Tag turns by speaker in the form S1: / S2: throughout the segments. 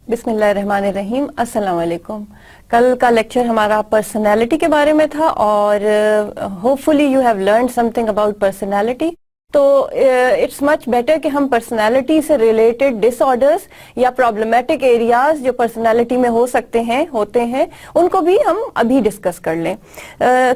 S1: بسم اللہ الرحمن الرحیم. السلام علیکم. کل کا لیکچر ہمارا پرسنالٹی کے بارے میں تھا اور hope fully you have learned some thing about personality. تو اٹس مچ بیٹر کہ ہم پرسنالٹی سے ریلیٹڈ ڈس آرڈرس یا پرابلمیٹک ایریاز جو پرسنالٹی میں ہو سکتے ہیں ہوتے ہیں ان کو بھی ہم ابھی ڈسکس کر لیں.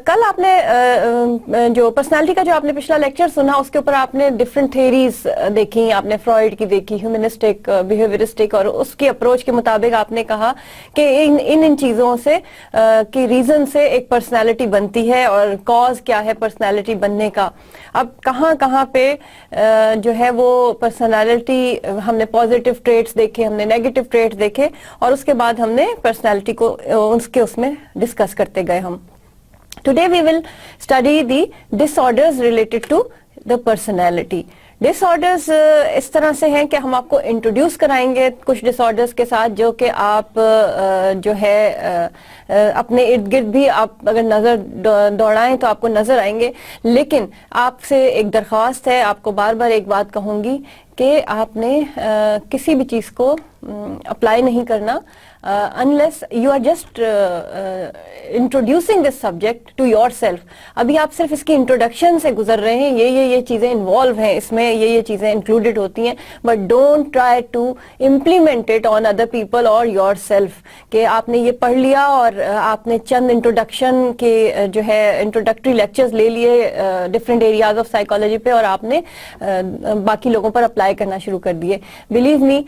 S1: کل آپ نے جو پرسنالٹی کا جو آپ نے پچھلا لیکچر سنا اس کے اوپر آپ نے ڈفرینٹ تھیریز دیکھی. آپ نے فرائڈ کی دیکھی, ہیومنسٹک, بیہیویئرسٹک, اور اس کی اپروچ کے مطابق آپ نے کہا کہ ان چیزوں سے کی ریزن سے ایک پرسنالٹی بنتی ہے اور کاز کیا ہے پرسنالٹی بننے کا. اب کہاں کہاں پہ جو ہے وہ پرسنالٹی ہم نے پازیٹیو ٹریٹس دیکھے, ہم نے نیگیٹو ٹریٹس دیکھے, اور اس کے بعد ہم نے پرسنالٹی کو اس میں ڈسکس کرتے گئے. ہم today we will study the disorders related to the personality. Disorders اس طرح سے ہیں کہ ہم آپ کو انٹروڈیوس کرائیں گے کچھ ڈس آرڈرز کے ساتھ جو کہ آپ جو ہے اپنے ارد گرد بھی آپ اگر نظر دوڑائیں تو آپ کو نظر آئیں گے. لیکن آپ سے ایک درخواست ہے, آپ کو بار بار ایک بات کہوں گی کہ آپ نے کسی بھی چیز کو اپلائی نہیں کرنا unless you are just introducing this subject to yourself. ابھی آپ صرف اس کی انٹروڈکشن سے گزر رہے ہیں, یہ چیزیں انوالو ہیں اس میں, یہ چیزیں انکلوڈیڈ ہوتی ہیں, but don't try to implement it on other people or yourself. کہ آپ نے یہ پڑھ لیا اور آپ نے چند انٹروڈکشن کے جو ہے انٹروڈکٹری لیکچرز لے لیے ڈفرینٹ ایریاز آف سائیکالوجی پہ اور آپ نے باقی لوگوں پر اپلائی کرنا شروع کر دیے. Believe me,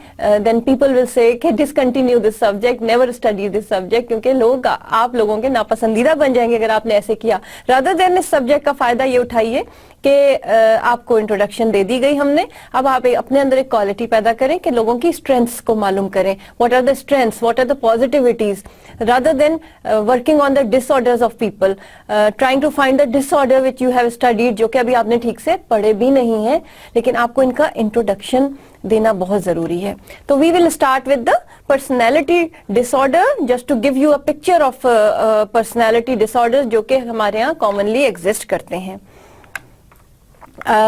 S1: then people will say کہ discontinue this subject, never study this subject, کیونکہ لوگ آپ لوگوں کے ناپسندیدہ بن جائیں گے اگر آپ نے ایسے کیا. rather than اس سبجیکٹ کا فائدہ یہ اٹھائیے کہ آپ کو انٹروڈکشن دے دی گئی ہم نے, اب آپ اپنے اندر ایک کوالٹی پیدا کریں کہ لوگوں کی اسٹرینتھس کو معلوم کریں. what are the strengths, what are the positivities, rather than working on the disorders of people, trying to find the disorder which you have studied, جو کہ ابھی آپ نے ٹھیک سے پڑھے بھی نہیں ہیں, لیکن آپ کو ان کا انٹروڈکشن دینا بہت ضروری ہے. تو we will start with the personality disorder just to give you a picture of personality disorder جو کہ ہمارے یہاں کامنلی ایگزسٹ کرتے ہیں.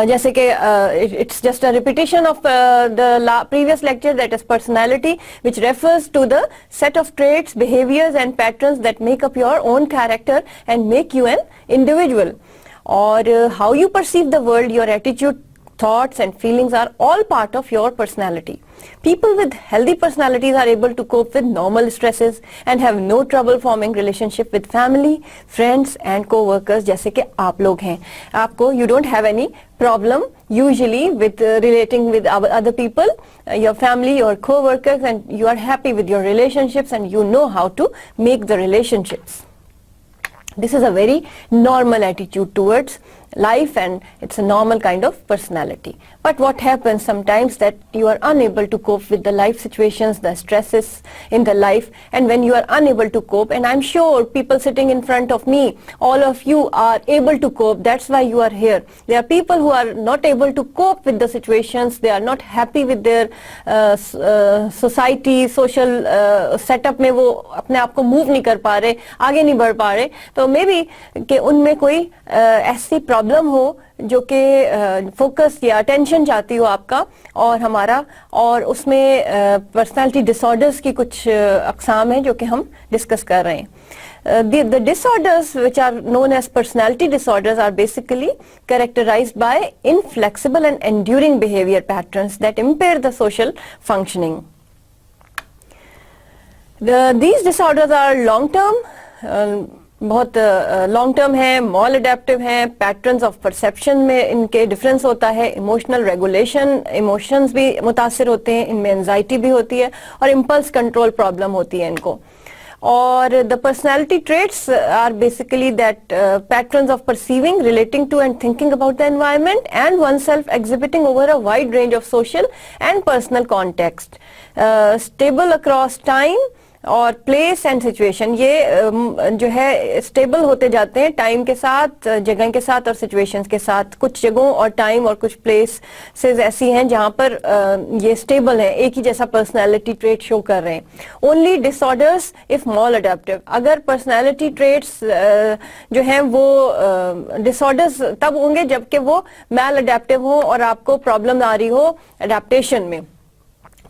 S1: جیسے کہ it's just a repetition of the previous lecture, that is personality, which refers to the set of traits, behaviors and patterns that make up your own character and make you an individual. Or how you perceive the world, your attitude, thoughts and feelings are all part of your personality. People with healthy personalities are able to cope with normal stresses and have no trouble forming relationship with family, friends and co-workers, جیسے کہ آپ لوگ ہیں. آپ کو you don't have any problem usually with relating with other people, your family, your co-workers, and you are happy with your relationships and you know how to make the relationships. This is a very normal attitude towards life and it's a normal kind of personality. But what happens sometimes that you are unable to cope with the life situations, the stresses in the life, and when you are unable to cope, and I'm sure people sitting in front of me, all of you are able to cope, that's why you are here. There are people who are not able to cope with the situations, they are not happy with their society, social setup میں وہ اپنے آپ کو move نہیں کر پا رہے, آگے نہیں بڑھ پا رہے. تو مے بی کہ ان میں کوئی ایسی پرابلم ہو جو کہ فوکس یا اٹینشن چاہتی ہو آپ کا اور ہمارا, اور اس میں پرسنالٹی ڈس آرڈرس کی کچھ اقسام ہیں جو کہ ہم ڈسکس کر رہے ہیں. The disorders which are known as personality disorders are basically characterized by inflexible and enduring behavior patterns that impair the social functioning. These disorders are long term, بہت لانگ ٹرم ہے, مال اڈیپٹیو ہیں, patterns of perception میں ان کے difference ہوتا ہے, emotional regulation, emotions بھی متاثر ہوتے ہیں, ان میں انزائٹی بھی ہوتی ہے, اور امپلس کنٹرول پرابلم ہوتی ہے ان کو. اور the personality traits are basically that patterns of perceiving, relating to and thinking about the environment and oneself exhibiting over a wide range of social and personal context, stable across time اور place and situation. یہ جو ہے stable ہوتے جاتے ہیں time کے ساتھ, جگہ کے ساتھ اور سچویشنز کے ساتھ. کچھ جگہوں اور ٹائم اور کچھ پلیسز ایسی ہیں جہاں پر یہ اسٹیبل ہیں, ایک ہی جیسا پرسنالٹی ٹریٹ شو کر رہے ہیں. Only disorders if maladaptive. اگر پرسنالٹی ٹریٹس جو ہیں وہ ڈس آرڈرس تب ہوں گے جبکہ وہ میل اڈیپٹیو ہوں اور آپ کو پرابلم آ رہی ہو اڈیپٹیشن میں.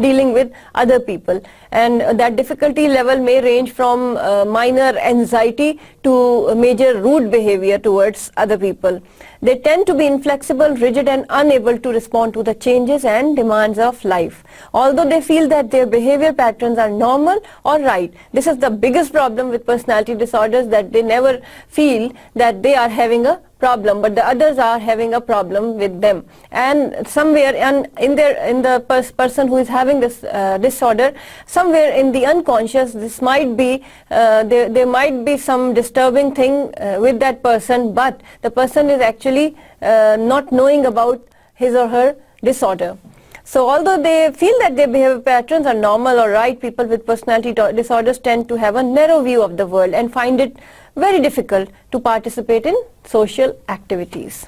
S1: dealing with other people, and that difficulty level may range from minor anxiety to major rude behavior towards other people. They tend to be inflexible, rigid, and unable to respond to the changes and demands of life. Although they feel that their behavior patterns are normal or right, this is the biggest problem with personality disorders, that they never feel that they are having a problem, but the others are having a problem with them. And somewhere in the person who is having this disorder, somewhere in the unconscious, this might be there might be some disturbing thing with that person, but the person is actually not knowing about his or her disorder. So although they feel that their behavior patterns are normal or right, people with personality disorders tend to have a narrow view of the world and find it very difficult to participate in social activities.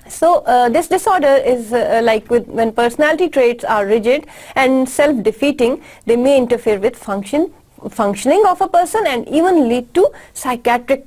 S1: So this disorder is like when personality traits are rigid and self-defeating, they may interfere with functioning of a person and even lead to psychiatric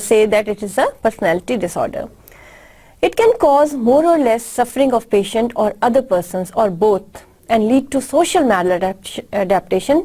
S1: say that it is a personality disorder. It can cause more or less suffering of patient or other persons or both, and lead to social maladaptation,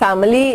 S1: family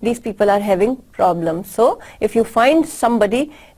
S1: these people are having problems. So if you find somebody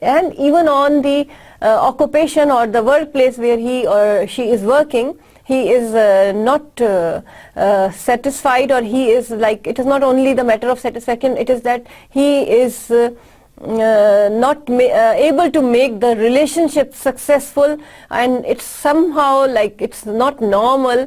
S1: and even on the occupation or the workplace where he or she is working, he is not satisfied, or he is like, it is not only the matter of satisfaction, it is that he is not able to make the relationship successful, and it's somehow like it's not normal.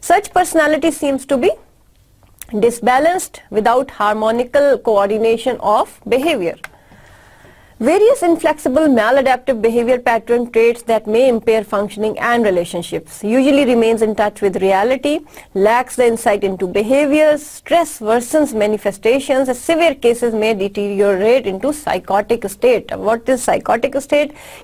S1: Such personality seems to be disbalanced without harmonical coordination of behavior. Various inflexible maladaptive behavior pattern traits that may impair functioning and relationships, usually remains in touch with reality, lacks the insight into behaviors, stress worsens manifestations, severe cases may deteriorate into psychotic state. What is psychotic state?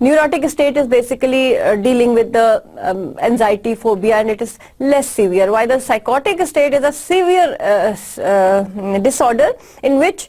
S1: Neurotic state is basically dealing with the anxiety, phobia, and it is less severe, while the psychotic state is a severe disorder in which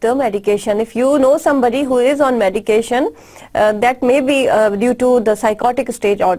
S1: the medication. If you know somebody who is on medication, that may be due to the psychotic state or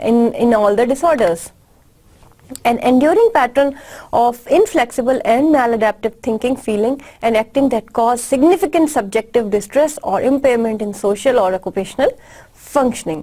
S1: in all the disorders. An enduring pattern of inflexible and maladaptive thinking, feeling, and acting that cause significant subjective distress or impairment in social or occupational functioning.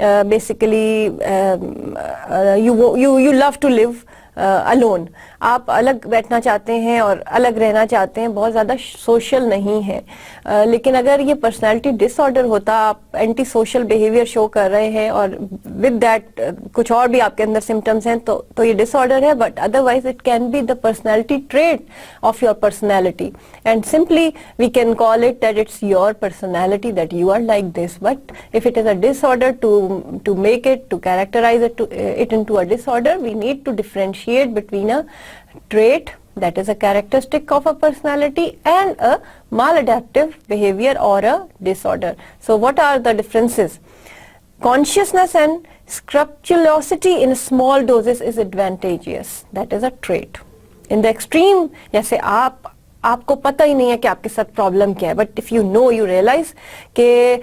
S1: basically you love to live alone. آپ الگ بیٹھنا چاہتے ہیں اور الگ رہنا چاہتے ہیں, بہت زیادہ سوشل نہیں ہیں. لیکن اگر یہ پرسنالٹی ڈس آرڈر ہوتا, آپ اینٹی سوشل بیہیویئر شو کر رہے ہیں اور ود دیٹ کچھ اور بھی آپ کے اندر سمٹمس ہیں, تو یہ ڈس آرڈر ہے. But otherwise it can be the personality trait of your personality, and simply we can call it that it's your personality that you are like this. But if it is a disorder, to make it, to characterize it into a disorder, we need to differentiate between a trait that is a characteristic of a personality and a maladaptive behavior or a disorder. So what are the differences? Consciousness and scrupulosity in small doses is advantageous. That is a trait. In the extreme, جیسے آپ کو پتہ ہی نہیں ہے کہ آپ کے ساتھ پرابلم کیا ہے, but if you know, you realize کہ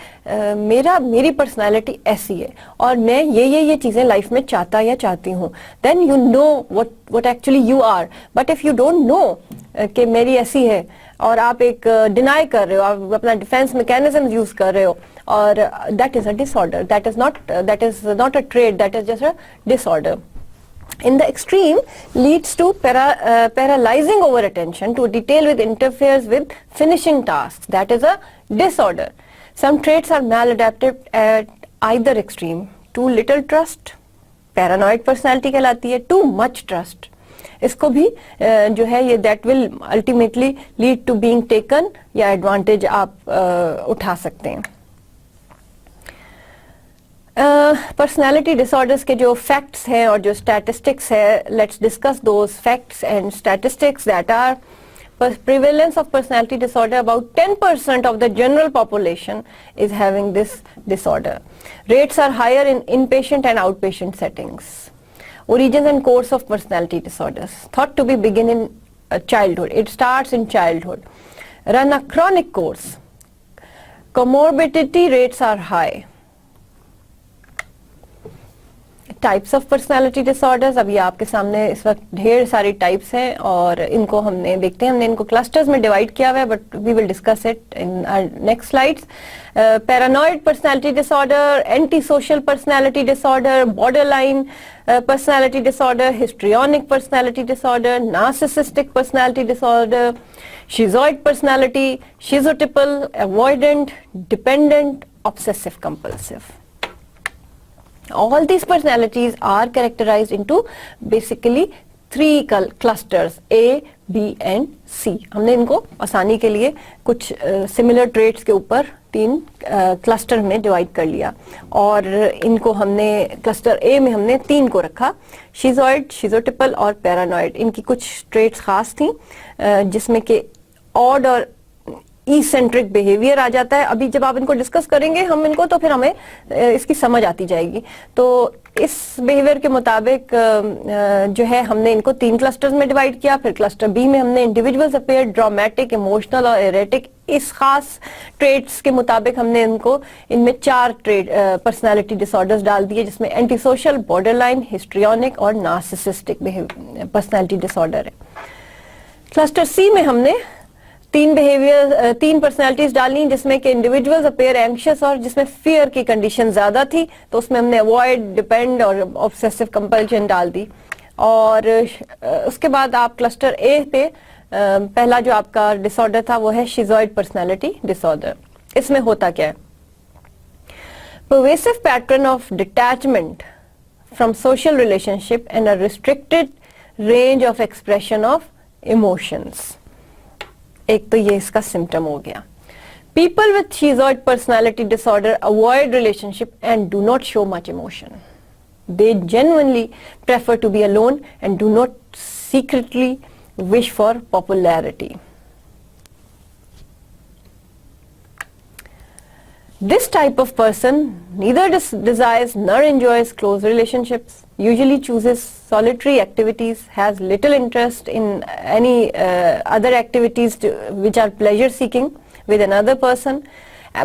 S1: میری پرسنالٹی ایسی ہے اور میں یہ چیزیں لائف میں چاہتا یا چاہتی ہوں, then you know what actually you are. But if you don't know کہ میری ایسی ہے اور آپ ایک ڈینائی کر رہے ہو, آپ اپنا ڈیفینس میکینزم یوز کر رہے ہو, اور that is a disorder. That is not a trait, that is just a disorder. In the extreme leads to paralyzing over attention to detail which interferes with finishing tasks. That is a disorder. Some traits are maladaptive at either extreme. Too little trust, paranoid personality کہلاتی ہے. Too much trust, اس کو بھی جو ہے یہ that will ultimately lead to being taken یا advantage آپ اٹھا سکتے ہیں. پرسنالٹی ڈس آرڈرس کے جو فیکٹس ہیں اور جو اسٹیٹسٹکس ہے, let's discuss those facts and statistics. That are prevalence of personality disorder, about 10% of the general population is having this disorder. Rates are higher in inpatient and outpatient settings. Origins and course of personality disorders thought to be begin in childhood. It starts in childhood. Run a chronic course. Comorbidity rates are high. Types of personality disorders, اب یہ آپ کے سامنے اس وقت ڈھیر ساری types ہیں اور ان کو ہم نے دیکھتے ہیں, ہم نے ان کو کلسٹرز میں ڈیوائڈ کیا ہوا ہے, but we will discuss it in next slides. Paranoid personality disorder, antisocial personality disorder, borderline personality disorder, histrionic personality disorder, narcissistic personality disorder, schizoid personality, schizotypal, avoidant, dependent, obsessive compulsive. All these personalities are characterized into basically 3 clusters, A, B and C. ہم نے ان کو آسانی کے لیے کچھ similar traits کے اوپر 3 cluster میں ڈیوائڈ کر لیا, اور ان کو ہم نے cluster A میں ہم نے 3 کو رکھا, شیزوئڈ, شیزوٹیپل اور پیرانوئڈ. ان کی کچھ traits خاص تھیں جس میں کہ آڈ اور ای سینٹرک بیہیویئر آ جاتا ہے. ابھی جب آپ ان کو ڈسکس کریں گے ہم ان کو, تو پھر ہمیں اس کی سمجھ آتی جائے گی. تو اس بیہیویئر کے مطابق جو ہے ہم نے ان کو 3 کلسٹرز میں ڈیوائڈ کیا. پھر کلسٹر بی میں ہم نے انڈیویجولز اپیئر ڈرامیٹک, ایموشنل اور ایریٹک. اس خاص ٹریٹس کے مطابق ہم نے ان میں 4 پرسنالٹی ڈس آرڈرز ڈال دیے, جس میں antisocial, borderline, histrionic اور نارسسسٹک پرسنالٹی ڈس آرڈر ہے. کلسٹر سی میں ہم نے 3 پرسنالٹیز ڈالیں, جس میں کہ انڈیویجولز اپیئر اینکشس, اور جس میں فیئر کی کنڈیشن زیادہ تھی تو اس میں ہم نے اوائڈ, ڈیپینڈ اور obsessive compulsion ڈال دی. اور اس کے بعد آپ کلسٹر اے پہ پہلا جو آپ کا ڈس آرڈر تھا وہ ہے شیزوئڈ پرسنالٹی ڈس آرڈر. اس میں ہوتا کیا ہے؟ pervasive pattern of detachment from social relationship and a restricted range of expression of emotions. ایک تو یہ اس کا سمٹم ہو گیا. People with schizoid personality disorder avoid relationship and do not show much emotion. They genuinely prefer to be alone and do not secretly wish for popularity. This type of person neither desires nor enjoys close relationships, usually chooses solitary activities, has little interest in any other activities which are pleasure seeking with another person,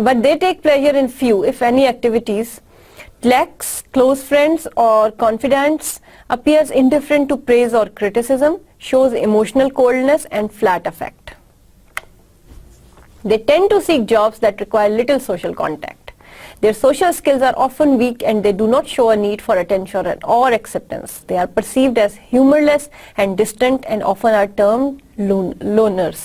S1: but they take pleasure in few, if any, activities, lacks close friends or confidants, appears indifferent to praise or criticism, shows emotional coldness and flat affect. They tend to seek jobs that require little social contact. Their social skills are often weak and they do not show a need for attention or acceptance. They are perceived as humorless and distant and often are termed loners,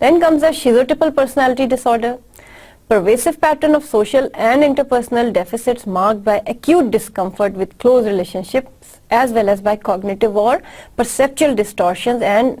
S1: Then comes the schizotypal personality disorder. Pervasive pattern of social and interpersonal deficits marked by acute discomfort with close relationships as well as by cognitive or perceptual distortions and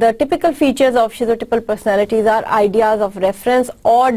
S1: the typical features of schizotypal personalities are ideas of reference, odd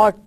S1: odd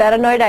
S1: paranoid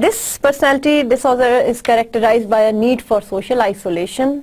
S1: This personality disorder is characterized by a need for social isolation.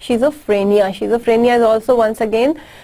S1: schizophrenia. Schizophrenia is also once again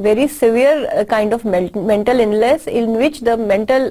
S1: very severe kind of mental illness in which the mental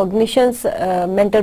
S1: cognitions, mental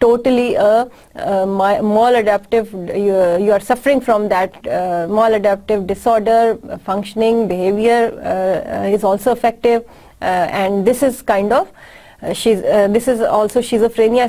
S1: totally maladaptive, you are suffering from that maladaptive disorder. Functioning, behavior is also affected, and this is kind of this is also schizophrenia,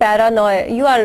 S1: paranoid, you are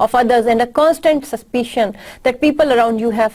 S1: of others and a constant suspicion that people around you have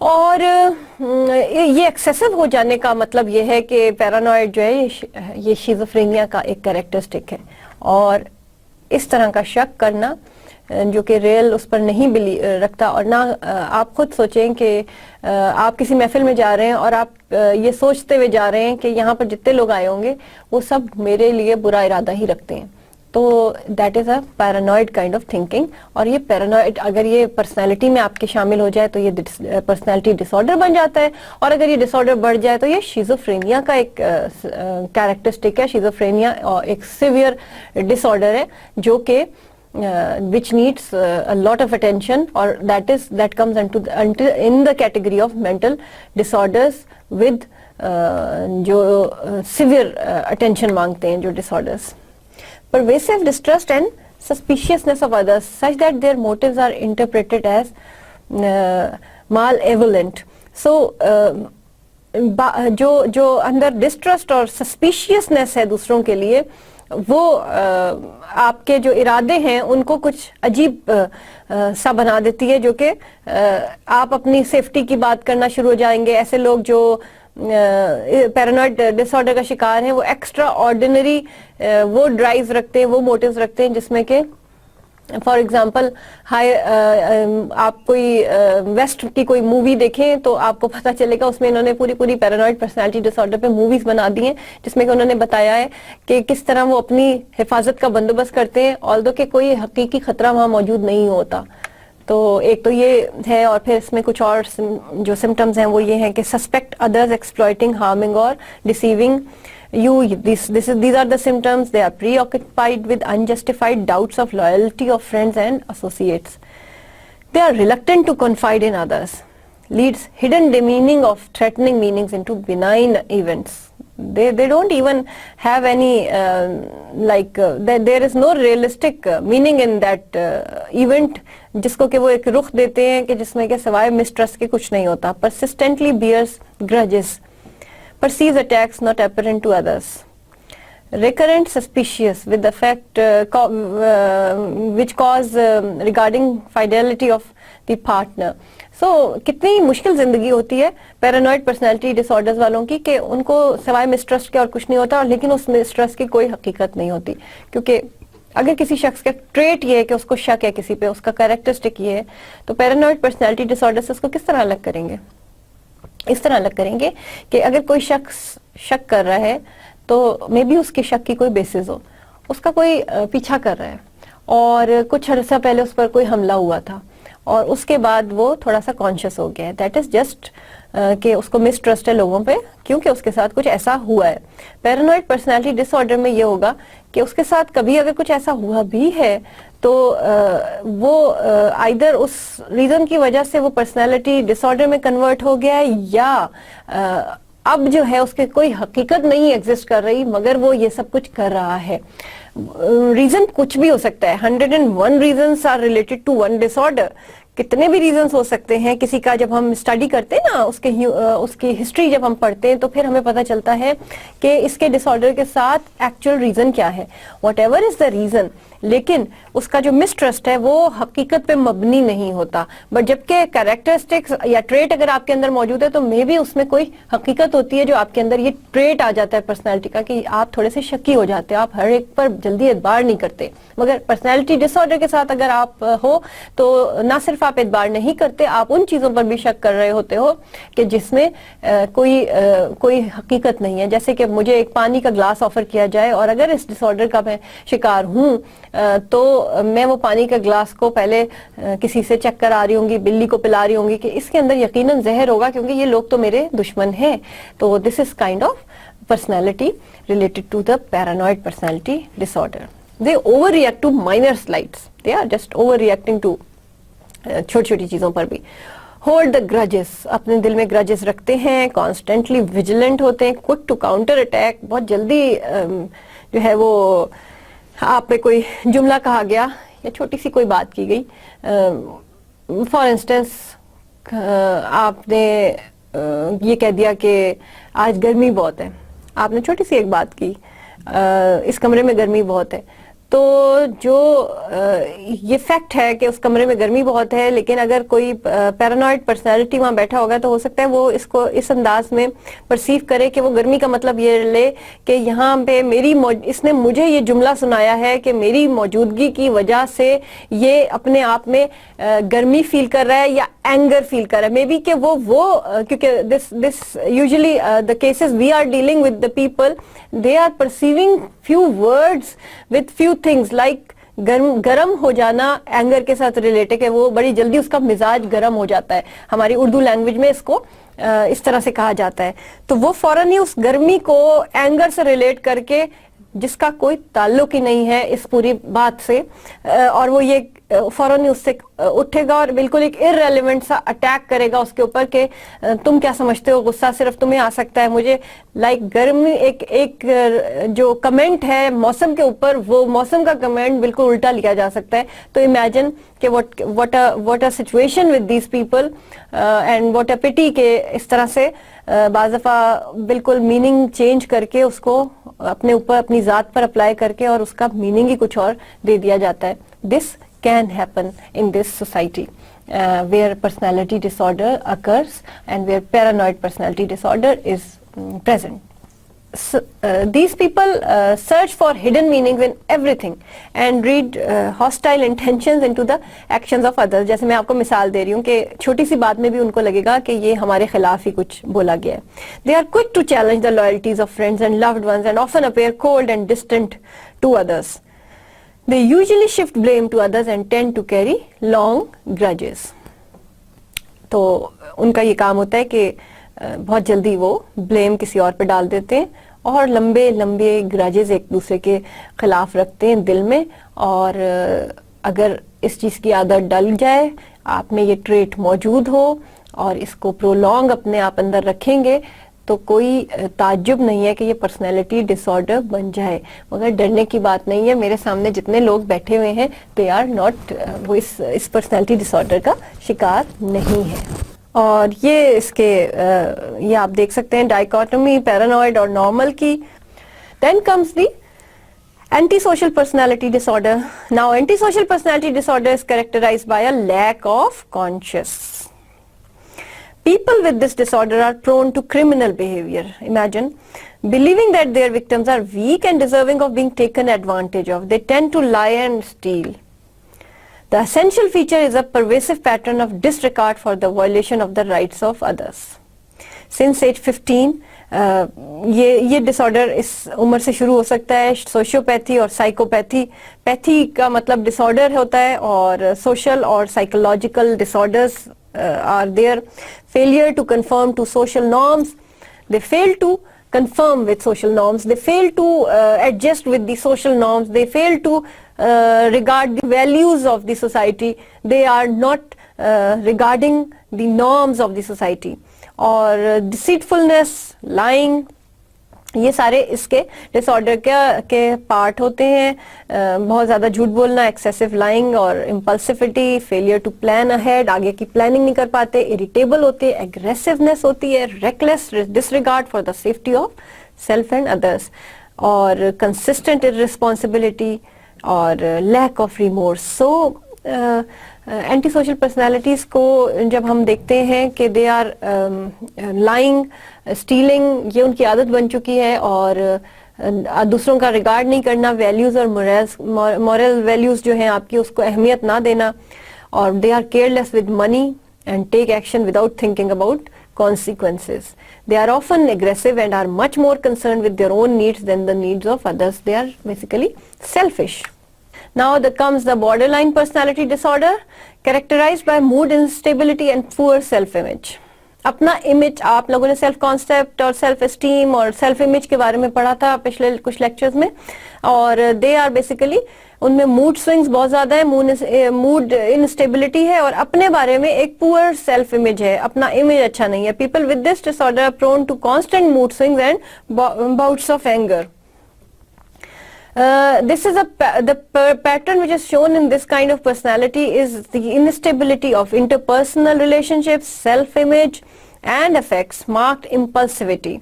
S1: اور یہ excessive ہو جانے کا مطلب یہ ہے کہ paranoid جو ہے یہ شیزوفرینیا کا ایک کریکٹرسٹک ہے، اور اس طرح کا شک کرنا جو کہ ریئل اس پر نہیں رکھتا، اور نہ آپ خود سوچیں کہ آپ کسی محفل میں جا رہے ہیں اور آپ یہ سوچتے ہوئے جا رہے ہیں کہ یہاں پر جتنے لوگ آئے ہوں گے وہ سب میرے لیے برا ارادہ ہی رکھتے ہیں، تو that is a paranoid kind of thinking. اور یہ پیرانوائڈ اگر یہ پرسنالٹی میں آپ کے شامل ہو جائے تو یہ پرسنالٹی ڈس آرڈر بن جاتا ہے، اور اگر یہ ڈس آرڈر بڑھ جائے تو یہ شیزوفرینیا کا ایک کیریکٹرسٹک ہے. شیزوفرینیا ایک سیویئر ڈس آرڈر ہے جو کہ which needs a lot of attention, or that comes in the category of mental disorders with جو severe attention مانگتے ہیں جو disorders. Pervasive distrust and suspiciousness of others such that their motives are interpreted as malevolent. So جو اندر distrust اور سسپیشیسنس ہے دوسروں کے لیے، وہ آپ کے جو ارادے ہیں ان کو کچھ عجیب سا بنا دیتی ہے، جو کہ آپ اپنی سیفٹی کی بات کرنا شروع ہو جائیں گے. ایسے لوگ جو پیرانوائڈ ڈس آرڈر کا شکار ہیں وہ ایکسٹرا آرڈینری وہ ڈرائیوز رکھتے ہیں، وہ موٹیوز رکھتے ہیں، جس میں کہ فار ایگزامپل آپ کوئی ویسٹ کی کوئی مووی دیکھیں تو آپ کو پتہ چلے گا اس میں انہوں نے پوری پیرانوائڈ پرسنالٹی ڈس آرڈر پہ موویز بنا دی ہیں، جس میں کہ انہوں نے بتایا ہے کہ کس طرح وہ اپنی حفاظت کا بندوبست کرتے ہیں آلدو کہ کوئی حقیقی خطرہ وہاں موجود نہیں ہوتا. تو ایک تو یہ ہے، اور پھر اس میں کچھ اور جو سمٹمز ہیں وہ یہ ہیں کہ سسپیکٹ ادرز ایکسپلائٹنگ، ہارمنگ اور deceiving you. These are the symptoms. They are preoccupied with unjustified doubts of loyalty of friends and associates. They are reluctant to confide in others. Leads hidden demeaning of threatening meanings into benign events. They don't even have any there is no realistic meaning in that event جس کو کہ وہ ایک رخ دیتے ہیں کہ جس میں کہ سوائے مسٹرسٹ کے کچھ نہیں ہوتا. Persistently bears grudges. Perceives attacks not apparent to others. Recurrent suspicious with the fact which cause regarding fidelity of the partner. So کتنی مشکل زندگی ہوتی ہے پیرانوائڈ پرسنالٹی ڈس آرڈرز والوں کی کہ ان کو سوائے مسٹرسٹ کے اور کچھ نہیں ہوتا، لیکن اس مسٹرسٹ کی کوئی حقیقت نہیں ہوتی. کیونکہ اگر کسی شخص کا ٹریٹ یہ ہے کہ اس کو شک ہے کسی پہ، اس کا کیریکٹرسٹک یہ ہے، تو پیرانوائڈ پرسنالٹی ڈس آرڈر سے اس کو کس طرح الگ کریں گے؟ اس طرح الگ کریں گے کہ اگر کوئی شخص شک کر رہا ہے تو مے بی اس کے شک کی کوئی بیسس ہو، اس کا کوئی پیچھا کر رہا ہے اور کچھ عرصہ پہلے اس پر کوئی حملہ ہوا تھا اور اس کے بعد وہ تھوڑا سا کانشیس ہو گیا ہے. دیٹ از جسٹ کہ اس کو مسٹرسٹ ہے لوگوں پہ کیونکہ اس کے ساتھ کچھ ایسا ہوا ہے. پیرانوائڈ پرسنالٹی ڈس آرڈر میں یہ ہوگا کہ اس کے ساتھ کبھی اگر کچھ ایسا ہوا بھی ہے تو وہ آئیدر اس ریزن کی وجہ سے وہ پرسنالٹی ڈس آرڈر میں کنورٹ ہو گیا ہے، یا اب جو ہے اس کے کوئی حقیقت نہیں ایگزسٹ کر رہی مگر وہ یہ سب کچھ کر رہا ہے. ریزن کچھ بھی ہو سکتا ہے. 101 reasons are related to one disorder. کتنے بھی ریزنز ہو سکتے ہیں. کسی کا جب ہم اسٹڈی کرتے ہیں نا، اس کی ہسٹری جب ہم پڑھتے ہیں تو پھر ہمیں پتہ چلتا ہے کہ اس کے ڈس آرڈر کے ساتھ ایکچوئل ریزن کیا ہے. What ever is the reason, لیکن اس کا جو مسٹرسٹ ہے وہ حقیقت پہ مبنی نہیں ہوتا. بٹ جبکہ کیریکٹرسٹکس یا ٹریٹ اگر آپ کے اندر موجود ہے تو مے بی اس میں کوئی حقیقت ہوتی ہے جو آپ کے اندر یہ ٹریٹ آ جاتا ہے پرسنالٹی کا کہ آپ تھوڑے سے شکی ہو جاتے ہیں، آپ ہر ایک پر جلدی اعتبار نہیں کرتے. مگر پرسنالٹی ڈس آرڈر کے ساتھ اگر آپ ہو تو نہ صرف آپ اعتبار نہیں کرتے، آپ ان چیزوں پر بھی شک کر رہے ہوتے ہو کہ جس میں کوئی حقیقت نہیں ہے. جیسے کہ مجھے ایک پانی کا گلاس آفر کیا جائے اور اگر اس ڈس آرڈر کا میں شکار ہوں تو میں وہ پانی کا گلاس کو پہلے کسی سے چیک کرا رہی ہوں گی، بلی کو پلا رہی ہوں گی کہ اس کے اندر یقیناً زہر ہوگا کیونکہ یہ لوگ تو میرے دشمن ہیں. تو this is kind of personality related to the paranoid personality disorder. They overreact to minor slights. They are just overreacting to چھوٹی چھوٹی چیزوں پر بھی. Hold the grudges. اپنے دل میں grudges رکھتے ہیں. Constantly vigilant ہوتے ہیں. Quick to counter attack. بہت جلدی جو ہے وہ آپ پہ کوئی جملہ کہا گیا یا چھوٹی سی کوئی بات کی گئی. فار انسٹنس آپ نے یہ کہہ دیا کہ آج گرمی بہت ہے. آپ نے چھوٹی سی ایک بات کی، اس کمرے میں گرمی بہت ہے، تو جو یہ فیکٹ ہے کہ اس کمرے میں گرمی بہت ہے، لیکن اگر کوئی پیرانوئڈ پرسنالٹی وہاں بیٹھا ہوگا تو ہو سکتا ہے وہ اس کو اس انداز میں پرسیو کرے کہ وہ گرمی کا مطلب یہ لے کہ یہاں پہ اس نے مجھے یہ جملہ سنایا ہے کہ میری موجودگی کی وجہ سے یہ اپنے آپ میں گرمی فیل کر رہا ہے یا اینگر فیل کر رہا ہے. مے بی کہ وہ کیونکہ this usually the cases we are dealing with the people, they are perceiving few words with few things like گرم ہو جانا اینگر کے ساتھ ریلیٹ ہے کہ وہ بڑی جلدی اس کا مزاج گرم ہو جاتا ہے. ہماری اردو لینگویج میں اس کو اس طرح سے کہا جاتا ہے. تو وہ فوراً ہی اس گرمی کو اینگر سے ریلیٹ کر کے، جس کا کوئی تعلق ہی نہیں ہے اس پوری بات سے، اور وہ یہ فوراً ہی اس سے اٹھے گا اور بالکل ایک ارریلیونٹ سا اٹیک کرے گا اس کے اوپر کہ تم کیا سمجھتے ہو، غصہ صرف تمہیں آ سکتا ہے مجھے. لائک گرمی ایک جو کمنٹ ہے موسم کے اوپر، وہ موسم کا کمنٹ بالکل الٹا لیا جا سکتا ہے. تو امیجن کہ what a situation with these people and what a pity کہ اس طرح سے بعض دفعہ بالکل میننگ چینج کر کے اس کو اپنے اوپر اپنی ذات پر اپلائی کر کے اور اس کا میننگ ہی کچھ اور دے دیا جاتا ہے. دس can happen in this society where personality disorder occurs and where paranoid personality disorder is present. So, these people search for hidden meanings in everything and read hostile intentions into the actions of others. جیسے میں آپ کو مثال دے رہی ہوں کہ چھوٹی سی بات میں بھی ان کو لگے گا کہ یہ ہمارے خلاف ہی کچھ بولا گیا ہے. They are quick to challenge the loyalties of friends and loved ones and often appear cold and distant to others. They usually shift blame to others and tend to carry long grudges. تو ان کا یہ کام ہوتا ہے کہ بہت جلدی وہ blame کسی اور پہ ڈال دیتے ہیں اور لمبے لمبے گراجز ایک دوسرے کے خلاف رکھتے ہیں دل میں. اور اگر اس چیز کی عادت ڈل جائے، آپ میں یہ ٹریٹ موجود ہو اور اس کو پرولونگ اپنے آپ اندر رکھیں گے، تو کوئی تعجب نہیں ہے کہ یہ پرسنالٹی ڈس آرڈر بن جائے. مگر ڈرنے کی بات نہیں ہے. میرے سامنے جتنے لوگ بیٹھے ہوئے ہیں دے آر ناٹ، وہ اس پرسنالٹی ڈس آرڈر کا شکار نہیں ہے. اور یہ اس کے یہ آپ دیکھ سکتے ہیں ڈائیکاٹمی پیرانوئڈ اور نارمل کی. Then comes the antisocial personality disorder. Now antisocial personality disorder is characterized by a lack of conscious. People with this disorder are prone to criminal behavior. Imagine believing that their victims are weak and deserving of being taken advantage of. They tend to lie and steal. The essential feature is a pervasive pattern of disregard for the violation of the rights of others. Since age 15, یہ ڈس order اس عمر سے شروع ہو سکتا ہے. سوشیوپیتھی اور psychopathy, پیتھی کا مطلب ڈس order ہوتا ہے، اور سوشل اور psychological disorders are there. Failure to conform to social norms. They fail to conform with social norms. They fail to adjust with the social norms. They fail to regard the values of the society. They are not regarding the norms of the society. اور deceitfulness, lying، یہ سارے اس کے ڈس order کے part ہوتے ہیں. بہت زیادہ جھوٹ بولنا، ایکسیسو لائنگ اور امپلسیوٹی، فیلئر ٹو پلان اہیڈ، آگے کی پلاننگ نہیں کر پاتے، اریٹیبل ہوتے، ایگریسونیس ہوتی ہے، reckless disregard for the safety of self and others, اور کنسسٹنٹ ارسپانسبلٹی اور lack of remorse. So antisocial personalities کو جب ہم دیکھتے ہیں کہ دے آر لائنگ، اسٹیلنگ، یہ ان کی عادت بن چکی ہے، اور دوسروں کا ریگارڈ نہیں کرنا، ویلیوز اور مورل ویلیوز جو ہیں آپ کی اس کو اہمیت نہ دینا، اور they are careless with money and take action without thinking about consequences. They are often aggressive and are much more concerned with their own needs than the needs of others. They are basically selfish. Now there comes the borderline personality disorder, characterized by mood instability and poor self-image. اپنا image, آپ لوگوں نے self concept اور self esteem اور self image کے بارے میں پڑھا تھا پچھلے کچھ لیکچرز میں، اور دے آر بیسیکلی ان میں موڈ سوئنگز بہت زیادہ ہے، موڈ انسٹیبلٹی ہے، اور اپنے بارے میں ایک پور سیلف امیج ہے، اپنا امیج اچھا نہیں ہے. People with this disorder are prone to constant mood swings and bouts of anger. This is the pattern which is shown in this kind of personality is the instability of interpersonal relationships, self-image and affects marked impulsivity.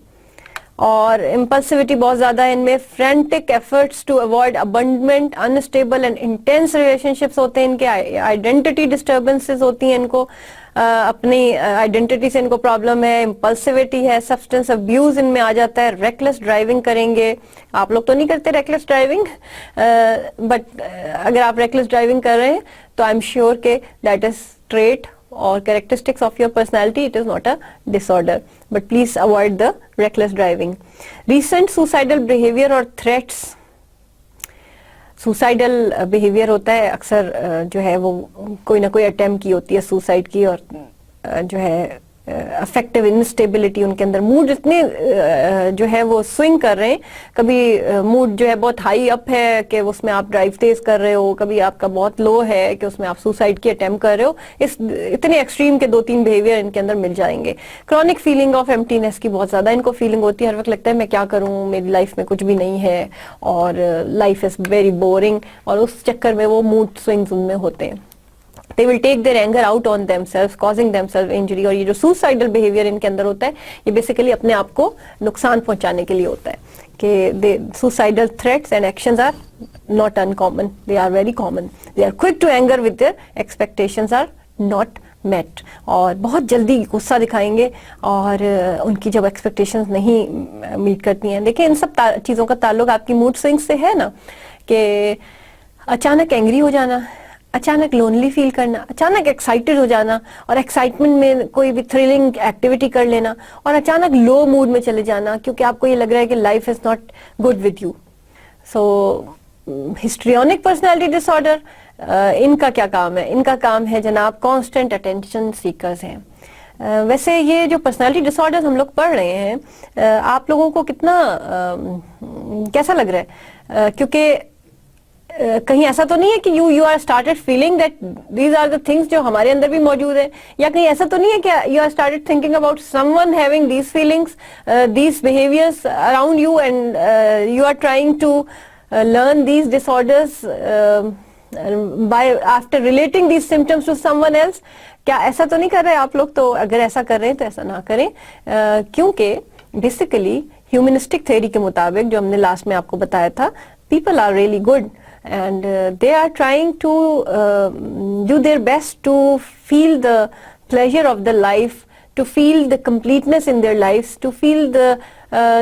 S1: اور امپلسیوٹی بہت زیادہ ہے ان میں. Frantic efforts to avoid abandonment, unstable and intense relationships ہوتے ہیں ان کے. Identity disturbances ہوتی ہیں ان کو, اپنی آئیڈینٹی سے ان کو پرابلم ہے. امپلسیوٹی ہے, سبسٹنس ابیوز ان میں آ جاتا ہے. ریکلیس ڈرائیونگ کریں گے. آپ لوگ تو نہیں کرتے ریکلیس ڈرائیونگ, بٹ اگر آپ ریکلیس ڈرائیونگ کر رہے ہیں تو آئی ایم شیور کہ that is trait or characteristics of your personality. It is not a disorder, but please avoid the reckless driving. Recent suicidal behavior or threats. Suicidal behavior ہوتا ہے اکثر جو ہے وہ کوئی نہ کوئی اٹیمپٹ کی ہوتی ہے سوسائڈ کی, اور جو ہے افیکٹو انسٹیبلٹی ان کے اندر, موڈ اتنے جو ہے وہ سوئنگ کر رہے ہیں. کبھی موڈ جو ہے بہت ہائی اپ ہے کہ اس میں آپ ڈرائیو تیز کر رہے ہو, کبھی آپ کا بہت لو ہے کہ اس میں آپ سوسائڈ کی اٹیمپٹ کر رہے ہو. اس اتنے ایکسٹریم کے 2-3 بیہیویئر ان کے اندر مل جائیں گے. کرونک فیلنگ آف ایمٹینس کی بہت زیادہ ان کو فیلنگ ہوتی ہے, ہر وقت لگتا ہے میں کیا کروں, میری لائف میں کچھ بھی نہیں ہے, اور لائف از ویری بورنگ, اور اس چکر میں وہ موڈ سوئنگز ان میں ہوتے ہیں. They will take their anger out on themselves, causing themselves injury. اور یہ جو suicidal behavior ان کے اندر ہوتا ہے یہ بیسیکلی اپنے آپ کو نقصان پہنچانے کے لیے ہوتا ہے. کہ suicidal threats and actions are not uncommon, they are very common. They are quick to anger with their expectations are not met. اور بہت جلدی غصہ دکھائیں گے اور ان کی جب ایکسپیکٹیشنز نہیں میٹ کرتی ہیں. دیکھیں ان سب چیزوں کا تعلق آپ کی موڈ سوئنگ سے ہے نا, کہ اچانک اینگری ہو جانا, اچانک لونلی فیل کرنا, اچانک ایکسائٹیڈ ہو جانا, اور ایکسائٹمنٹ میں کوئی بھی تھرلنگ ایکٹیویٹی کر لینا, اور اچانک لو موڈ میں چلے جانا کیونکہ آپ کو یہ لگ رہا ہے کہ life is not good with you. So histrionic personality disorder, ان کا کیا کام ہے؟ ان کا کام ہے جناب کانسٹنٹ اٹینشن سیکرز ہیں. ویسے یہ جو پرسنالٹی ڈس آرڈر ہم لوگ پڑھ رہے ہیں, آپ لوگوں کو کتنا کیسا لگ رہا ہے؟ کیونکہ کہیں ایسا تو نہیں ہے کہ you are started feeling that these are the things جو ہمارے اندر بھی موجود ہیں, یا کہیں ایسا تو نہیں ہے کہ you are started thinking about someone having these feelings, these behaviours around you, and you are trying to learn these disorders by after relating these symptoms to someone else. کیا ایسا تو نہیں کر رہے آپ لوگ؟ تو اگر ایسا کر رہے ہیں تو ایسا نہ کریں, کیونکہ بیسیکلی ہیومنسٹک تھیوری کے مطابق جو ہم نے لاسٹ میں آپ کو بتایا تھا, people are really good and they are trying to do their best to feel the pleasure of the life, to feel the completeness in their lives, to feel the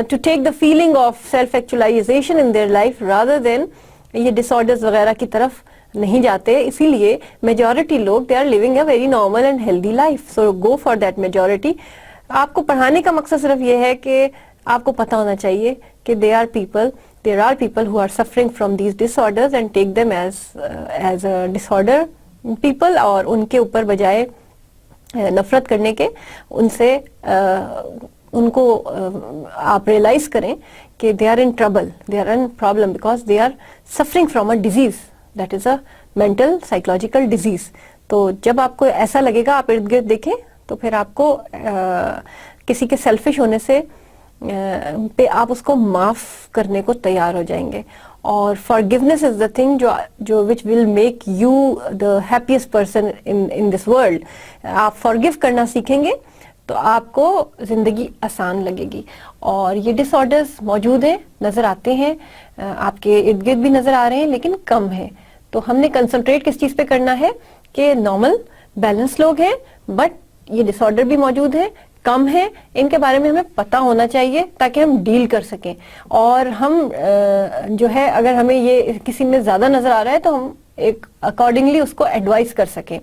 S1: to take the feeling of self actualization in their life rather than یہ ڈسآرڈرز وغیرہ کی طرف نہیں جاتے. اسی لیے majority لوگ they are living a very normal and healthy life, so go for that majority. آپ کو پڑھانے کا مقصد صرف یہ ہے کہ آپ کو پتہ ہونا چاہیے کہ there are people who are suffering from these disorders and take them as a disorder people, اور ان کے اوپر بجائے نفرت کرنے کے ان سے ان کو آپ ریئلائز کریں کہ they are in trouble, they are in problem because they are suffering from a disease that is a mental psychological disease. تو جب آپ کو ایسا لگے گا, آپ ارد گرد دیکھیں تو پھر آپ کو کسی کے سیلفش ہونے سے پہ آپ اس کو معاف کرنے کو تیار ہو جائیں گے. اور forgiveness is the thing جو which will make you the happiest person in this world. آپ forgive کرنا سیکھیں گے تو آپ کو زندگی آسان لگے گی. اور یہ ڈس آرڈرز موجود ہیں, نظر آتے ہیں, آپ کے ارد گرد بھی نظر آ رہے ہیں, لیکن کم ہیں. تو ہم نے کنسنٹریٹ کس چیز پہ کرنا ہے کہ نارمل بیلنس لوگ ہیں, بٹ یہ ڈس آرڈر بھی موجود ہیں, کم ہیں, ان کے بارے میں ہمیں پتہ ہونا چاہیے تاکہ ہم ڈیل کر سکیں. اور ہم جو ہے اگر ہمیں یہ کسی میں زیادہ نظر آ رہا ہے تو ہم ایک اکارڈنگلی اس کو ایڈوائز کر سکیں.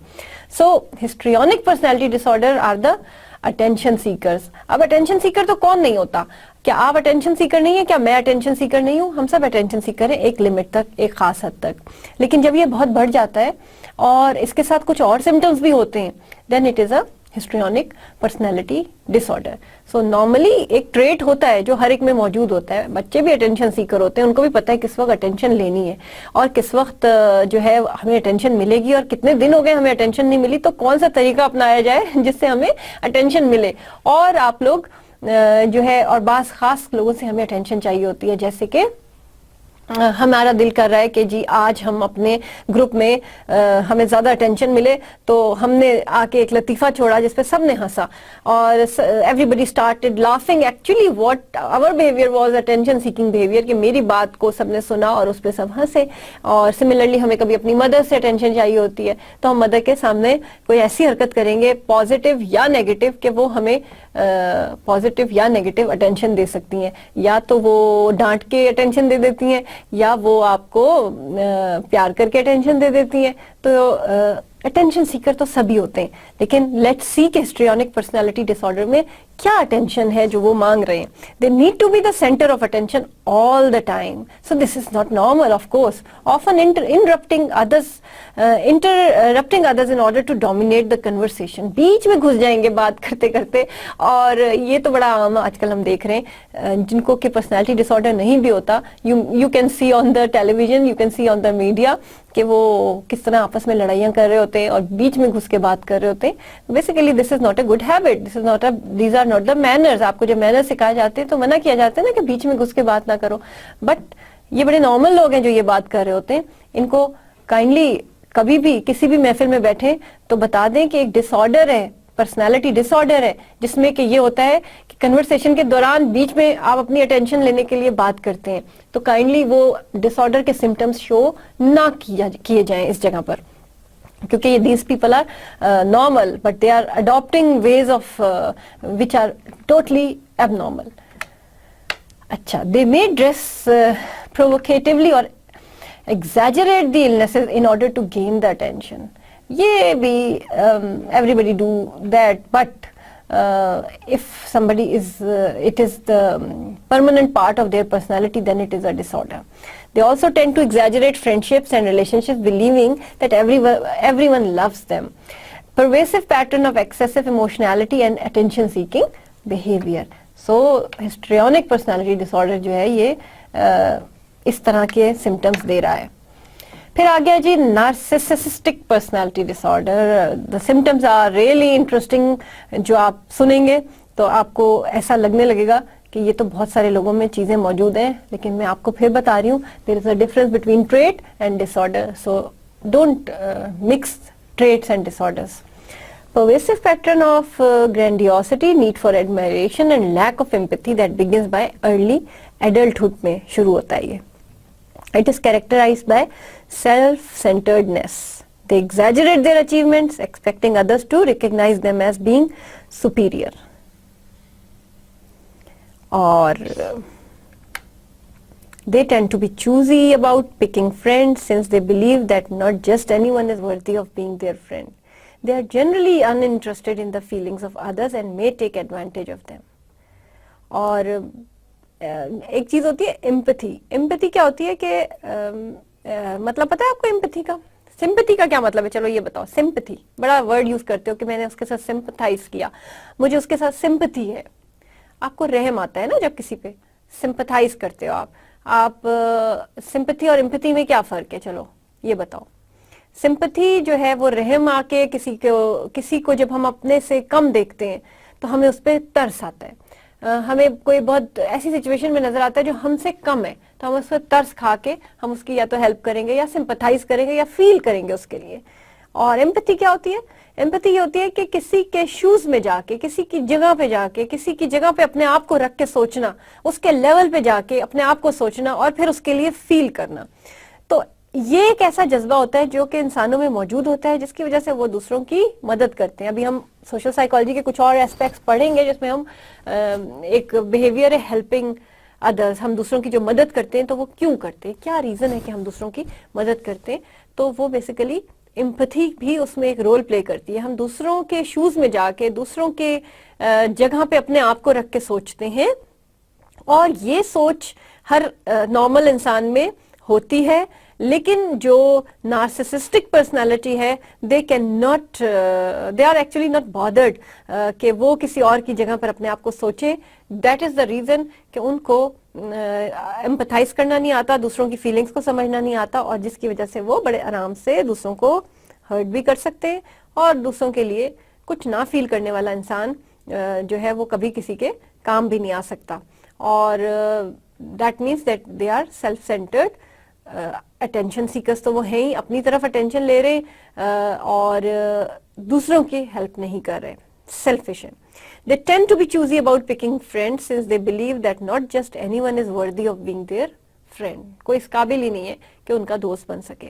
S1: So histrionic personality disorder are the attention seekers. اب اٹینشن سیکر تو کون نہیں ہوتا؟ کیا آپ اٹینشن سیکر نہیں ہیں؟ کیا میں اٹینشن سیکر نہیں ہوں؟ ہم سب اٹینشن سیکر ہیں ایک لمٹ تک, ایک خاص حد تک. لیکن جب یہ بہت بڑھ جاتا ہے اور اس کے ساتھ کچھ اور سمٹمز بھی ہوتے ہیں, then it is a histrionic personality disorder. So normally ایک ٹریٹ ہوتا ہے جو ہر ایک میں موجود ہوتا ہے. بچے بھی اٹینشن سیکر ہوتے ہیں, ان کو بھی پتہ ہے کس وقت اٹینشن لینی ہے اور کس وقت جو ہے ہمیں اٹینشن ملے گی, اور کتنے دن ہو گئے ہمیں اٹینشن نہیں ملی, تو کون سا طریقہ اپنایا جائے جس سے ہمیں اٹینشن ملے. اور آپ لوگ جو ہے, اور بعض خاص لوگوں سے ہمیں اٹینشن چاہیے ہوتی ہے, جیسے کہ ہمارا دل کر رہا ہے کہ جی آج ہم اپنے گروپ میں ہمیں زیادہ اٹینشن ملے تو ہم نے آ کے ایک لطیفہ چھوڑا جس پہ سب نے ہنسا اور everybody started laughing. Actually what our behaviour was attention seeking behaviour, کہ میری بات کو سب نے سنا اور اس پہ سب ہنسے. اور سملرلی ہمیں کبھی اپنی مدر سے اٹینشن چاہیے ہوتی ہے تو ہم مدر کے سامنے کوئی ایسی حرکت کریں گے پازیٹیو یا نیگیٹو کہ وہ ہمیں پازیٹیو یا نیگیٹو اٹینشن دے سکتی ہیں. یا تو وہ ڈانٹ کے اٹینشن دے دیتی ہیں یا وہ آپ کو پیار کر کے اٹینشن دے دیتی ہیں. تو اٹینشن سیکر تو سبھی ہوتے ہیں, لیکن لیٹس سی کہ ہسٹریونک پرسنالٹی ڈس آرڈر میں کیا اٹینشن ہے جو وہ مانگ رہے ہیں. They need to be the centre of attention all the time, so this is not normal of course. Often interrupting others in order to dominate the conversation. بیچ میں گھس جائیں گے بات کرتے کرتے, اور یہ تو بڑا عام آج کل ہم دیکھ رہے ہیں جن کو کہ پرسنالٹی ڈس آرڈر نہیں بھی ہوتا. You can see on the television, you can see on the media کہ وہ کس طرح آپس میں لڑائیاں کر رہے ہوتے ہیں اور بیچ میں گھس کے بات کر رہے ہوتے ہیں. Basically this is not a good habit, these are not the manners. آپ کو جب مینرز سکھائے جاتے ہیں تو منع کیا جاتا ہے نا کہ بیچ میں گھس کے بات نہ کرو. بٹ یہ بڑے نارمل لوگ ہیں جو یہ بات کر رہے ہوتے ہیں, ان کو کائنڈلی کبھی بھی کسی بھی محفل میں بیٹھیں تو بتا دیں کہ ایک ڈس آرڈر ہے, پرسنالٹی ڈس آرڈر ہے, جس میں کہ یہ ہوتا ہے کہ کنورسیشن کے دوران بیچ میں آپ اپنی اٹینشن لینے کے لیے بات کرتے ہیں. تو کائنڈلی وہ ڈس آرڈر کے سمٹمز شو نہ کیے جائیں اس جگہ پر, کیونکہ یہ these people are normal but they are adapting ways of which are totally abnormal. اچھا, they may dress provocatively or exaggerate the illnesses in order to gain the attention. یہ بھی everybody do that, but if somebody is it is the permanent part of their personality, then it is a disorder. They also tend to exaggerate friendships and relationships, believing that everyone loves them. Pervasive pattern of excessive emotionality and attention seeking behavior. So histrionic personality disorder جو ہے یہ اس طرح کے symptoms دے رہا ہے. پھر آ گیا جی narcissistic personality disorder. The symptoms are really interesting, جو آپ سنیں گے تو آپ کو ایسا لگنے لگے گا کہ یہ تو بہت سارے لوگوں میں چیزیں موجود ہیں, لیکن میں آپ کو پھر بتا رہی ہوں there is a difference between trait and disorder. So don't mix traits and disorders. Pervasive pattern of grandiosity, need for admiration and lack of empathy that begins by early adulthood میں شروع ہوتا ہے یہ. It is characterized by self-centeredness. They exaggerate their achievements, expecting others to recognize them as being superior. Or they tend to be choosy about picking friends since they believe that not just anyone is worthy of being their friend. They are generally uninterested in the feelings of others and may take advantage of them. اور ایک چیز ہوتی ہے امپتھی. امپتھی کیا ہوتی ہے کہ مطلب پتہ ہے آپ کو امپتھی کا؟ سمپتھی کا کیا مطلب ہے؟ چلو یہ بتاؤ. سمپتھی بڑا ورڈ یوز کرتے ہو کہ میں نے اس کے ساتھ سمپتھائز کیا, مجھے اس کے ساتھ سمپتھی ہے. آپ کو رحم آتا ہے نا جب کسی پہ سمپتھائز کرتے ہو آپ. سمپتھی اور امپتھی میں کیا فرق ہے؟ چلو یہ بتاؤ. سمپتھی جو ہے وہ رحم آ کے کسی کو جب ہم اپنے سے کم دیکھتے ہیں تو ہمیں اس پہ ترس آتا ہے. ہمیں کوئی بہت ایسی سچویشن میں نظر آتا ہے جو ہم سے کم ہے تو ہم اس پہ ترس کھا کے ہم اس کی یا تو ہیلپ کریں گے یا سمپتھائز کریں گے یا فیل کریں گے اس کے لیے. اور ایمپتھی کیا ہوتی ہے؟ ایمپتھی یہ ہوتی ہے کہ کسی کے شوز میں جا کے, کسی کی جگہ پہ جا کے, کسی کی جگہ پہ اپنے آپ کو رکھ کے سوچنا, اس کے لیول پہ جا کے اپنے آپ کو سوچنا اور پھر اس کے لیے فیل کرنا. تو یہ ایک ایسا جذبہ ہوتا ہے جو کہ انسانوں میں موجود ہوتا ہے جس کی وجہ سے وہ دوسروں کی مدد کرتے ہیں. ابھی ہم سوشل سائیکالوجی کے کچھ اور ایسپیکٹس پڑھیں گے جس میں ہم ایک بیہیویئر ہے ہیلپنگ ادرس. ہم دوسروں کی جو مدد کرتے ہیں تو وہ کیوں کرتے ہیں, کیا ریزن ہے کہ ہم دوسروں کی مدد کرتے ہیں. تو وہ بیسیکلی امپتھی بھی اس میں ایک رول پلے کرتی ہے. ہم دوسروں کے شوز میں جا کے دوسروں کے جگہ پہ اپنے آپ کو رکھ کے سوچتے ہیں, اور یہ سوچ ہر نارمل انسان میں ہوتی ہے. لیکن جو نارسسسٹک پرسنالٹی ہے they are actually not bothered کہ وہ کسی اور کی جگہ پر اپنے آپ کو سوچیں. دیٹ از دا ریزن کہ ان کو ایمپتھائز کرنا نہیں آتا, دوسروں کی فیلنگس کو سمجھنا نہیں آتا, اور جس کی وجہ سے وہ بڑے آرام سے دوسروں کو ہرٹ بھی کر سکتے ہیں. اور دوسروں کے لیے کچھ نہ فیل کرنے والا انسان جو ہے وہ کبھی کسی کے کام بھی نہیں آ سکتا. اور that means that they are self-centered, attention seekers تو وہ ہیں ہی, اپنی طرف attention لے رہے اور دوسروں کی help نہیں کر رہے, selfish ہیں. They tend to be choosy about picking friends since they believe that not just anyone is worthy of being their friend. کوئی اس قابل ہی نہیں ہے کہ ان کا دوست بن سکے.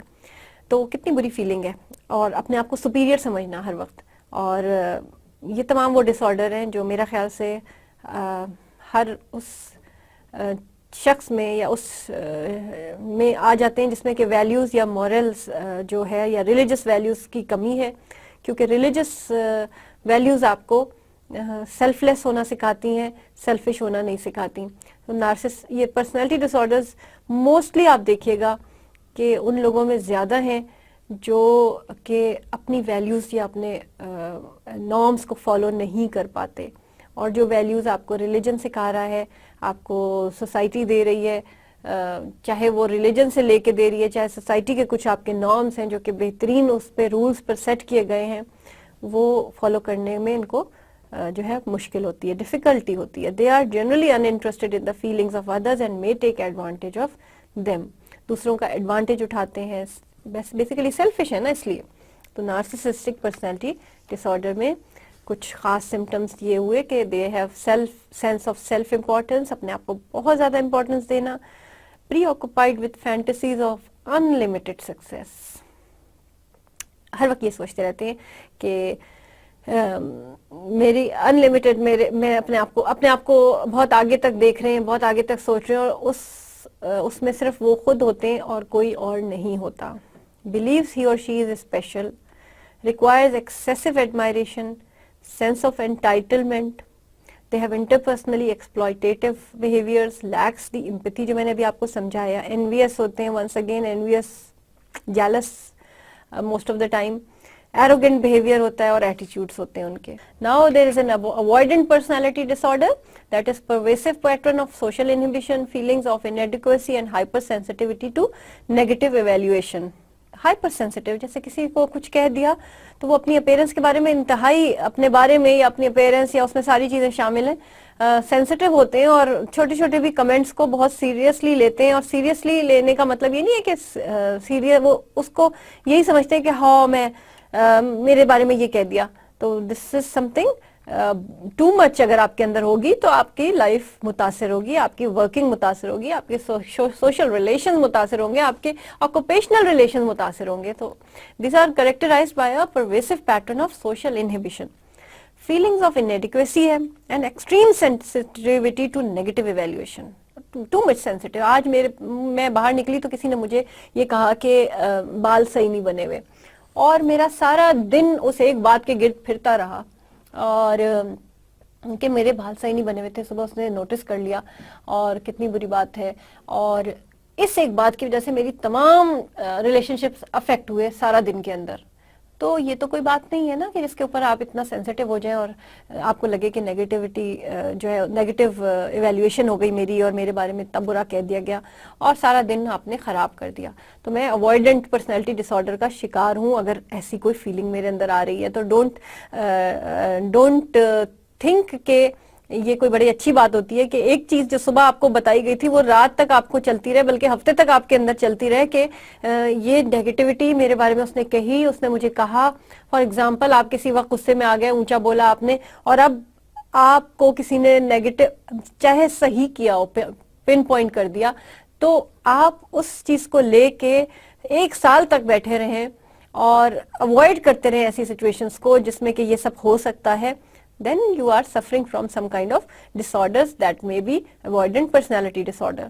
S1: تو کتنی بری فیلنگ ہے, اور اپنے آپ کو سپیریئر سمجھنا ہر وقت. اور یہ تمام وہ ڈس آرڈر ہیں جو میرا خیال سے ہر اس شخص میں یا اس میں آ جاتے ہیں جس میں کہ ویلیوز یا مورلز جو ہے یا ریلیجس ویلیوز کی کمی ہے, کیونکہ ریلیجس ویلیوز آپ کو سیلف لیس ہونا سکھاتی ہیں, سیلفش ہونا نہیں سکھاتی. تو یہ پرسنالٹی ڈس آرڈرز موسٹلی آپ دیکھیے گا کہ ان لوگوں میں زیادہ ہیں جو کہ اپنی ویلیوز یا اپنے نارمز کو فالو نہیں کر پاتے, اور جو ویلیوز آپ کو ریلیجن سکھا رہا ہے, آپ کو سوسائٹی دے رہی ہے, چاہے وہ ریلیجن سے لے کے دے رہی ہے, چاہے سوسائٹی کے کچھ آپ کے نارمز ہیں جو کہ بہترین اس پہ رولز پر سیٹ کیے گئے ہیں, وہ فالو کرنے میں ان کو جو ہے مشکل ہوتی ہے, ڈیفیکلٹی ہوتی ہے. They are generally uninterested in the feelings of others and may take advantage of them. دوسروں کا ایڈوانٹیج اٹھاتے ہیں, بیسیکلی سیلفش ہے نا اس لیے. تو نارسسسٹک پرسنالٹی ڈس آرڈر میں کچھ خاص سمٹمز یہ ہوئے کہ they have sense of self importance, اپنے آپ کو بہت زیادہ امپورٹنس دینا, preoccupied with fantasies of unlimited success. ہر وقت یہ سوچتے رہتے ہیں کہ میری ان لمیٹڈ, میں اپنے آپ کو بہت آگے تک دیکھ رہے ہیں, بہت آگے تک سوچ رہے ہیں, اور اس میں صرف وہ خود ہوتے ہیں اور کوئی اور نہیں ہوتا. believes he or she is special, requires excessive admiration, sense of entitlement. They have interpersonally exploitative behaviors, lacks the empathy جو میں نے ابھی آپ کو سمجھایا. envious ہوتے ہیں, once again envious, jealous most of the time. arrogant behavior ہوتا ہے اور attitudes ہوتے ہیں ان کے. Now there is an avoidant personality disorder that is pervasive pattern of social inhibition, feelings of inadequacy and hypersensitivity to negative evaluation. hypersensitive, جیسے کسی کو کچھ کہہ دیا تو وہ اپنی اپیرنس کے بارے میں انتہائی, اپنے بارے میں یا اپنی اپیرنس یا اس میں ساری چیزیں شامل ہیں, سینسٹیو ہوتے ہیں اور چھوٹے چھوٹے بھی کمنٹس کو بہت سیریسلی لیتے ہیں. اور سیریسلی لینے کا مطلب یہ نہیں ہے کہ وہ اس کو یہی سمجھتے ہیں کہ ہاں میں میرے بارے میں یہ کہہ دیا. تو this is some thing too much اگر آپ کے اندر ہوگی تو آپ کی لائف متاثر ہوگی, آپ کی ورکنگ متاثر ہوگی, آپ کے سوشل ریلیشن متاثر ہوں گے, آپ کے آکوپیشنل ریلیشن متاثر ہوں گے. تو these are characterized by a pervasive pattern of social inhibition. Feelings of inadequacy ہے and extreme sensitivity to negative evaluation. Too much sensitive. آج میں باہر نکلی تو کسی نے مجھے یہ کہا کہ بال صحیح نہیں بنے ہوئے, اور میرا سارا دن اس ایک بات کے گرد پھرتا رہا, اور کہ میرے بال صحیح نہیں بنے ہوئے تھے. صبح اس نے نوٹس کر لیا, اور کتنی بری بات ہے, اور اس ایک بات کی وجہ سے میری تمام ریلیشن شپس افیکٹ ہوئے سارا دن کے اندر. تو یہ تو کوئی بات نہیں ہے نا کہ جس کے اوپر آپ اتنا سینسٹیو ہو جائیں اور آپ کو لگے کہ نیگیٹیوٹی جو ہے نیگیٹو ایویلویشن ہو گئی میری, اور میرے بارے میں اتنا برا کہہ دیا گیا اور سارا دن آپ نے خراب کر دیا. تو میں اوائڈنٹ پرسنالٹی ڈس آرڈر کا شکار ہوں. اگر ایسی کوئی فیلنگ میرے اندر آ رہی ہے تو ڈونٹ تھنک کہ یہ کوئی بڑی اچھی بات ہوتی ہے کہ ایک چیز جو صبح آپ کو بتائی گئی تھی وہ رات تک آپ کو چلتی رہے, بلکہ ہفتے تک آپ کے اندر چلتی رہے کہ یہ نیگیٹیوٹی میرے بارے میں اس نے کہی, اس نے مجھے کہا. فار ایگزامپل, آپ کسی وقت غصے میں آ گئے, اونچا بولا آپ نے, اور اب آپ کو کسی نے نیگیٹو چاہے صحیح کیا ہو, پن پوائنٹ کر دیا, تو آپ اس چیز کو لے کے ایک سال تک بیٹھے رہیں اور اوائڈ کرتے رہیں ایسی سچویشنز کو جس میں کہ یہ سب ہو سکتا ہے. Then you are suffering from some kind of disorders that may be avoidant personality disorder.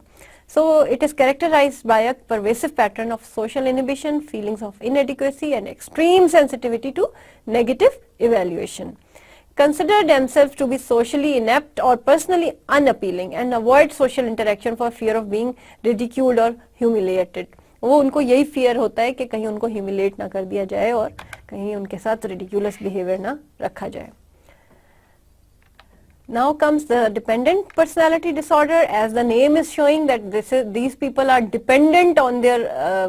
S1: So it is characterized by a pervasive pattern of social inhibition, feelings of inadequacy and extreme sensitivity to negative evaluation. Consider themselves to be socially inept or personally unappealing and avoid social interaction for fear of being ridiculed or humiliated. وہ ان کو یہی fair ہوتا ہے کہ کہیں ان کو humiliate نہ کر دیا جائے اور کہیں ان کے ساتھ ریڈیکولس بیہیویئر نہ رکھا جائے. Now comes the dependent personality disorder. As the name is showing that these people are dependent on their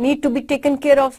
S1: need to be taken care of,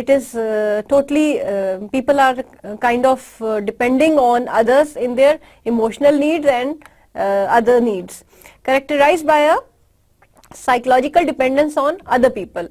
S1: it is totally people are kind of depending on others in their emotional needs and other needs, characterized by a psychological dependence on other people,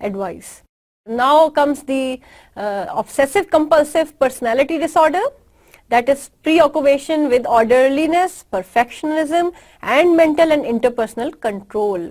S1: advice. Now comes the obsessive compulsive personality disorder, that is preoccupation with orderliness, perfectionism and mental and interpersonal control.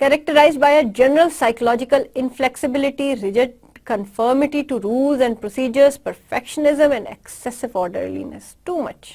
S1: Characterized by a general psychological inflexibility, rigid conformity to rules and procedures, perfectionism and excessive orderliness. Too much,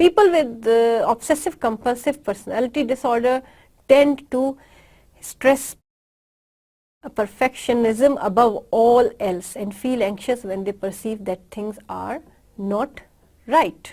S1: People with obsessive compulsive personality disorder tend to stress perfectionism above all else and feel anxious when they perceive that things are not right.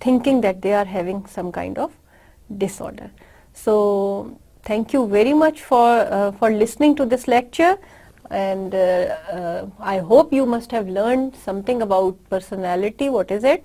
S1: thinking that they are having some kind of disorder. So thank you very much for listening to this lecture, and I hope you must have learned something about personality, what is it,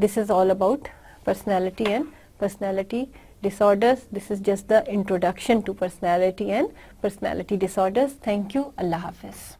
S1: this is all about personality and personality disorders. This is just the introduction to personality and personality disorders. Thank you. Allah Hafiz.